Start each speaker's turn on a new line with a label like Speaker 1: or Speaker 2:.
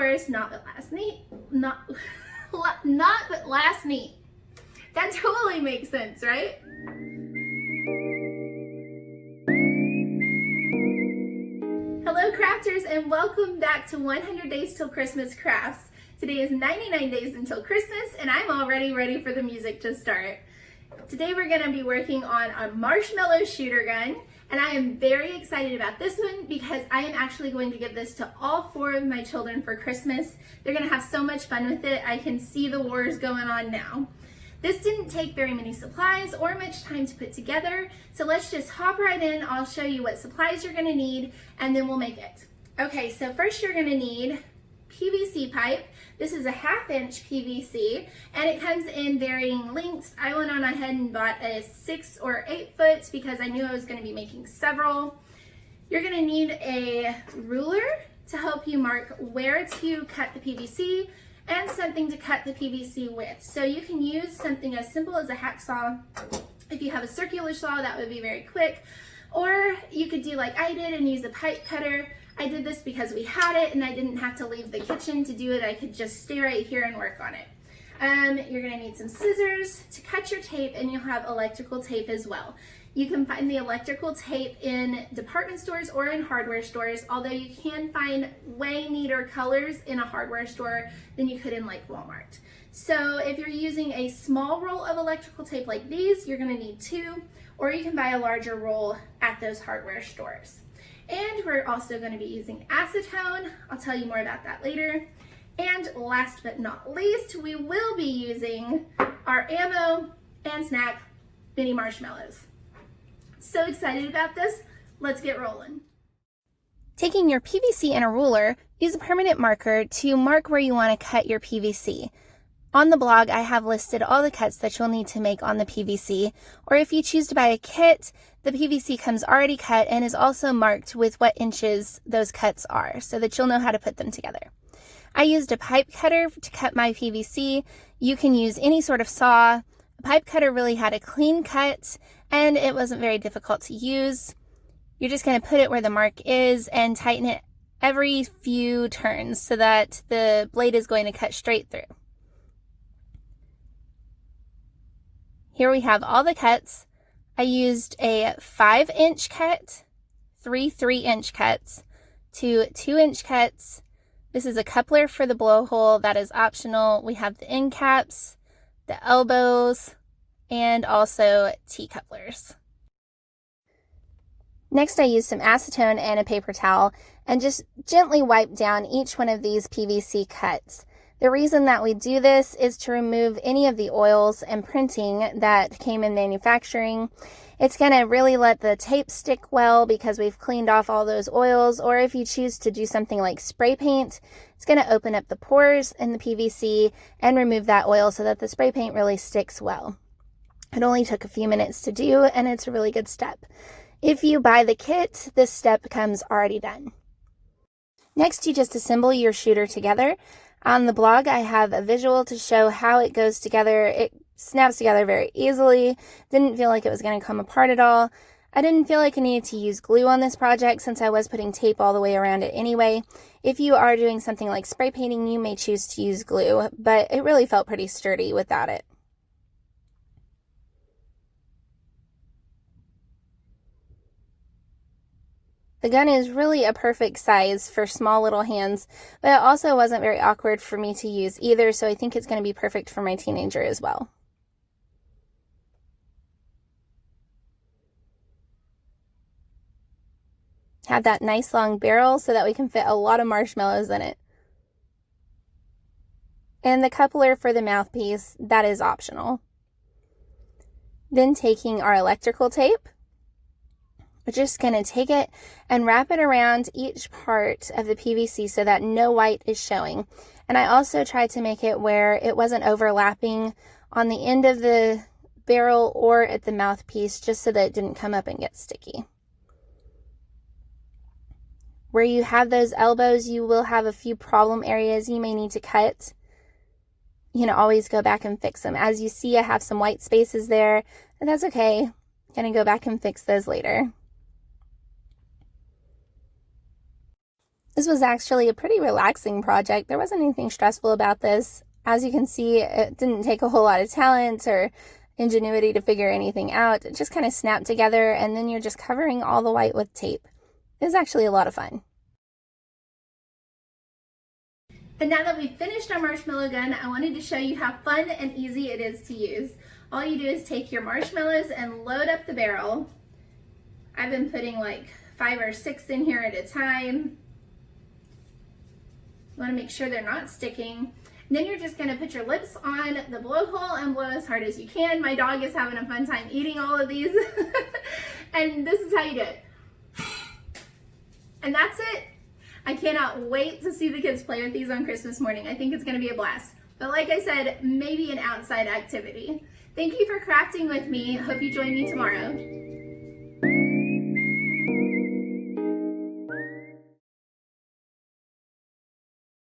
Speaker 1: yours, not but last neat, not but last neat. That totally makes sense, right? Hello crafters, and welcome back to 100 Days Till Christmas Crafts. Today is 99 days until Christmas, and I'm already ready for the music to start. Today we're going to be working on a Marshmallow Shooter gun, and I am very excited about this one because I am actually going to give this to all 4 of my children for Christmas. They're going to have so much fun with it. I can see the wars going on now. This didn't take very many supplies or much time to put together, so let's just hop right in. I'll show you what supplies you're going to need, and then we'll make it. Okay, so first you're going to need PVC pipe. This is a 1/2 inch PVC, and it comes in varying lengths. I went on ahead and bought a 6 or 8 foot because I knew I was going to be making several. You're going to need a ruler to help you mark where to cut the PVC and something to cut the PVC with. So you can use something as simple as a hacksaw. If you have a circular saw, that would be very quick. Or you could do like I did and use a pipe cutter. I did this because we had it and I didn't have to leave the kitchen to do it. I could just stay right here and work on it. You're gonna need some scissors to cut your tape, and you'll have electrical tape as well. You can find the electrical tape in department stores or in hardware stores, although you can find way neater colors in a hardware store than you could in like Walmart. So if you're using a small roll of electrical tape like these, you're gonna need 2, or you can buy a larger roll at those hardware stores. And we're also gonna be using acetone. I'll tell you more about that later. And last but not least, we will be using our ammo and snack mini marshmallows. So excited about this, let's get rolling. Taking your PVC and a ruler, use a permanent marker to mark where you want to cut your PVC. On the blog, I have listed all the cuts that you'll need to make on the PVC, or if you choose to buy a kit, the PVC comes already cut and is also marked with what inches those cuts are, so that you'll know how to put them together. I used a pipe cutter to cut my PVC. You can use any sort of saw. The pipe cutter really had a clean cut, and it wasn't very difficult to use. You're just going to put it where the mark is and tighten it every few turns so that the blade is going to cut straight through. Here we have all the cuts. I used a 5-inch cut, 3 3-inch cuts, 2 2-inch cuts. This is a coupler for the blowhole that is optional. We have the end caps, the elbows, and also T-couplers. Next, I used some acetone and a paper towel and just gently wipe down each one of these PVC cuts. The reason that we do this is to remove any of the oils and printing that came in manufacturing. It's going to really let the tape stick well because we've cleaned off all those oils, or if you choose to do something like spray paint, it's going to open up the pores in the PVC and remove that oil so that the spray paint really sticks well. It only took a few minutes to do, and it's a really good step. If you buy the kit, this step comes already done. Next, you just assemble your shooter together. On the blog, I have a visual to show how it goes together. It snaps together very easily. Didn't feel like it was going to come apart at all. I didn't feel like I needed to use glue on this project since I was putting tape all the way around it anyway. If you are doing something like spray painting, you may choose to use glue, but it really felt pretty sturdy without it. The gun is really a perfect size for small little hands, but it also wasn't very awkward for me to use either, so I think it's going to be perfect for my teenager as well. Have that nice long barrel so that we can fit a lot of marshmallows in it. And the coupler for the mouthpiece, that is optional. Then taking our electrical tape, we're just going to take it and wrap it around each part of the PVC so that no white is showing. And I also tried to make it where it wasn't overlapping on the end of the barrel or at the mouthpiece, just so that it didn't come up and get sticky. Where you have those elbows, you will have a few problem areas you may need to cut. You can always go back and fix them. As you see, I have some white spaces there, and that's okay. I'm going to go back and fix those later.
Speaker 2: This was actually a pretty relaxing project. There wasn't anything stressful about this. As you can see, it didn't take a whole lot of talent or ingenuity to figure anything out. It just kind of snapped together, and then you're just covering all the white with tape. It was actually a lot of fun.
Speaker 1: And now that we've finished our marshmallow gun, I wanted to show you how fun and easy it is to use. All you do is take your marshmallows and load up the barrel. I've been putting like 5 or 6 in here at a time. You want to make sure they're not sticking. And then you're just going to put your lips on the blowhole and blow as hard as you can. My dog is having a fun time eating all of these. And this is how you do it. And that's it. I cannot wait to see the kids play with these on Christmas morning. I think it's going to be a blast. But like I said, maybe an outside activity. Thank you for crafting with me. Hope you join me tomorrow.